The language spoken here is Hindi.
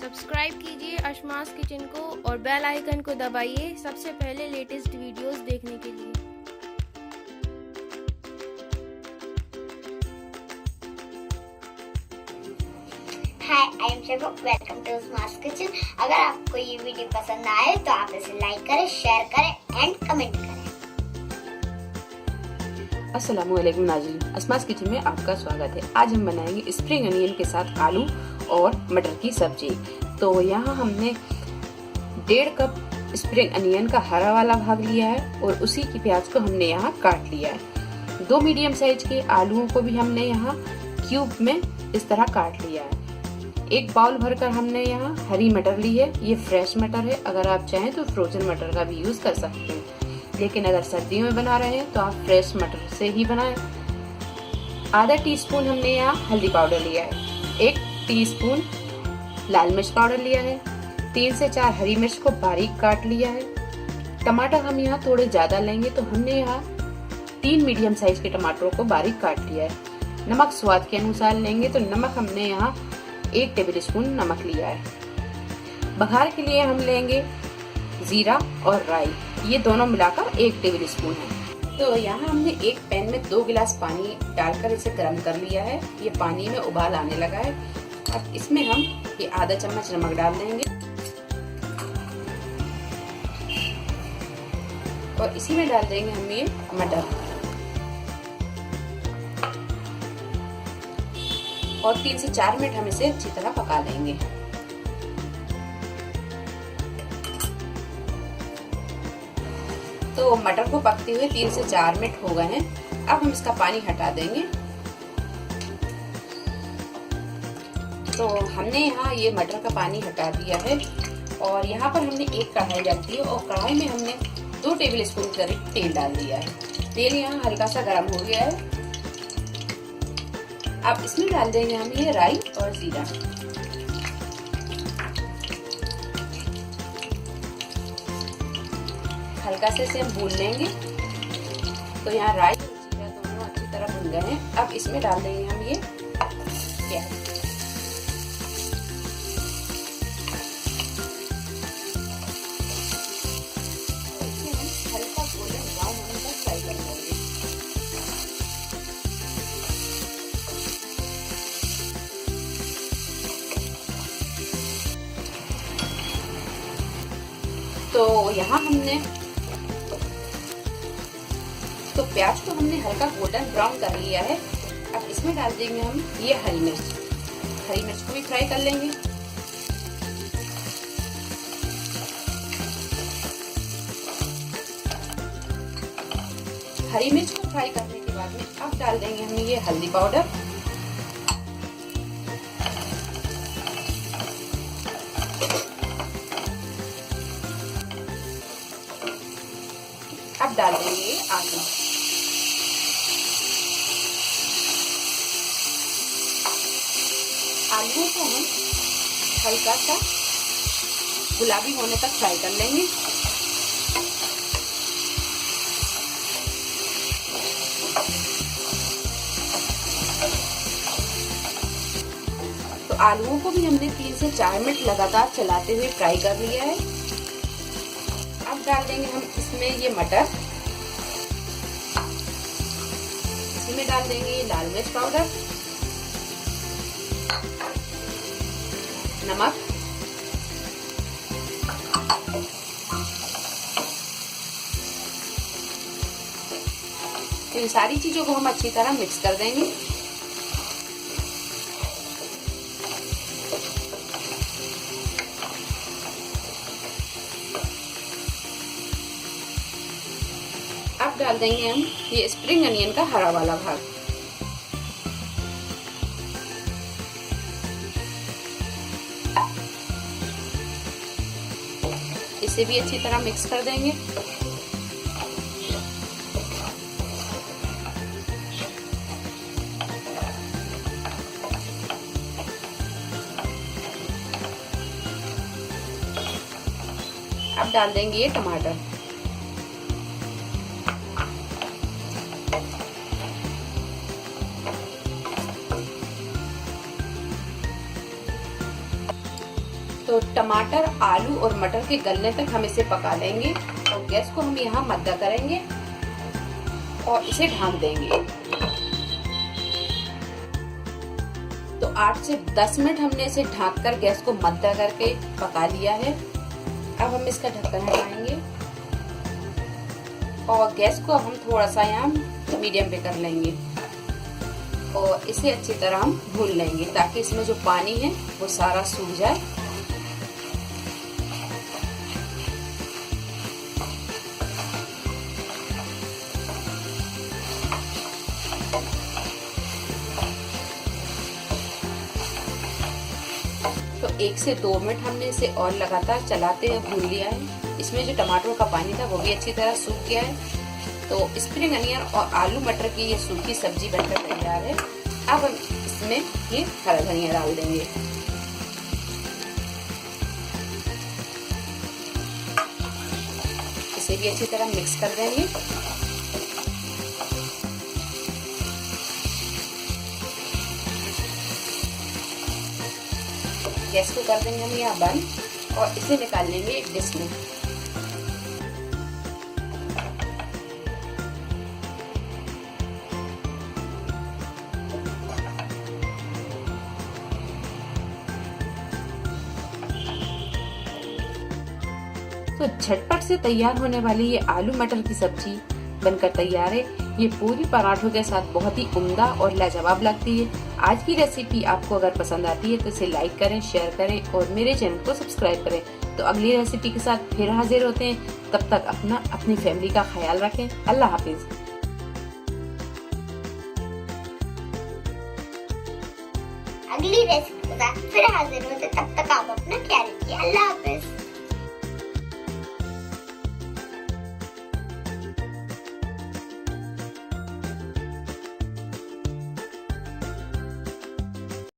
सब्सक्राइब कीजिए अशमास किचन को और बेल आइकन को दबाइए सबसे पहले लेटेस्ट वीडियोस देखने के लिए। Hi, I am Shefa, welcome to Ashma's kitchen. अगर आपको ये वीडियो पसंद आए तो आप इसे लाइक करें, शेयर करें एंड कमेंट करें। अस्सलामुअलैकुम नाज़रीन, अशमास किचन में आपका स्वागत है। आज हम बनाएंगे स्प्रिंग अनियन के साथ आलू और मटर की सब्जी। तो यहाँ हमने 1.5 कप स्प्रिंग अनियन का हरा वाला भाग लिया है और उसी की प्याज को हमने यहाँ काट लिया है। 2 मीडियम साइज के आलूओं को भी हमने यहाँ क्यूब में इस तरह काट लिया है। 1 बाउल भरकर हमने यहाँ हरी मटर ली है। ये फ्रेश मटर है, अगर आप चाहें तो फ्रोजन मटर का भी यूज कर सकते हैं, लेकिन अगर सर्दियों में बना रहे हैं तो आप फ्रेश मटर से ही बनाएं। आधा टीस्पून हमने यहाँ हल्दी पाउडर लिया है। 1 टीस्पून लाल मिर्च पाउडर लिया है। 3 से 4 हरी मिर्च को बारीक काट लिया है। टमाटर हम यहाँ थोड़े ज्यादा लेंगे तो हमने यहाँ 3 मीडियम साइज के टमाटरों को बारीक काट लिया है। नमक स्वाद के अनुसार लेंगे तो नमक हमने यहाँ 1 टेबल स्पून नमक लिया है। बघार के लिए हम लेंगे जीरा और राई, ये दोनों मिलाकर 1 टेबल स्पून है। तो यहाँ हमने एक पैन में 2 गिलास पानी डालकर इसे गर्म कर लिया है। ये पानी में उबाल आने लगा है। अब इसमें हम ये आधा चम्मच नमक डाल देंगे और इसी में डाल देंगे हम ये मटर और 3 से 4 मिनट हम इसे अच्छी तरह पका लेंगे। तो मटर को पकते हुए 3 से 4 मिनट हो गए हैं। अब हम इसका पानी हटा देंगे। तो हमने यहाँ ये मटर का पानी हटा दिया है और यहाँ पर हमने एक कढ़ाई रख दी है और कढ़ाई में हमने 2 टेबल स्पून करीब तेल डाल दिया है। तेल यहाँ हल्का सा गर्म हो गया है। अब इसमें डाल देंगे हम ये राई और जीरा। हल्का से इसे हम भून लेंगे। तो यहाँ राई और जीरा दोनों अच्छी तरह भून गए हैं। अब इसमें डाल देंगे हम ये प्याज। हल्का गोल्डन ब्राउन होने तक फ्राई कर लेंगे। तो यहाँ हमने प्याज को हमने हल्का गोल्डन ब्राउन कर लिया है। अब इसमें डाल देंगे हम ये हरी मिर्च को भी फ्राई कर लेंगे। हरी मिर्च को फ्राई करने के बाद में अब डाल देंगे हम ये हल्दी पाउडर, अब डाल देंगे आलू। आलूओं को हम हल्का सा गुलाबी होने तक फ्राई कर लेंगे। तो आलूओं को भी हमने 3 से 4 मिनट लगातार चलाते हुए फ्राई कर लिया है। अब डाल देंगे हम इसमें ये मटर। इसमें डाल देंगे ये लाल मिर्च पाउडर, नमक, इन सारी चीजों को हम अच्छी तरह मिक्स कर देंगे। अब डाल देंगे हम ये स्प्रिंग अनियन का हरा वाला भाग। इसे भी अच्छी तरह मिक्स कर देंगे। अब डाल देंगे ये टमाटर। तो टमाटर, आलू और मटर के गलने तक हम इसे पका लेंगे और गैस को हम यहाँ मद्दा करेंगे और इसे ढक देंगे। तो 8 से 10 मिनट हमने इसे ढककर गैस को मद्दा करके पका लिया है। अब हम इसका ढक्कन हटाएंगे और गैस को हम थोड़ा सा यहाँ मीडियम पे कर लेंगे और इसे अच्छी तरह हम भून लेंगे ताकि इसमें जो पानी है वो सारा सूख जाए। तो 1 से 2 मिनट हमने इसे और लगातार चलाते हुए भून लिया है। इसमें जो टमाटर का पानी था वो भी अच्छी तरह सूख गया है। तो स्प्रिंग अनियन और आलू मटर की ये सूखी सब्जी बनकर तैयार है। अब हम इसमें ये हरा धनिया डाल देंगे। इसे भी अच्छी तरह मिक्स कर देंगे। गैस को कर देंगे हम यहाँ बंद और इसे निकाल लेंगे एक डिश में। तो झटपट से तैयार होने वाली ये आलू मटर की सब्जी बनकर तैयार है। ये पूरी पराठों के साथ बहुत ही उम्दा और लाजवाब लगती है। आज की रेसिपी आपको अगर पसंद आती है तो इसे लाइक करें, शेयर करें और मेरे चैनल को सब्सक्राइब करें। तो अगली रेसिपी के साथ फिर हाजिर होते हैं। तब तक अपनी फैमिली का ख्याल रखें। अल्लाह हाफिज। अगली रेसिपी के साथ फिर हाजिर होते, तब तक आप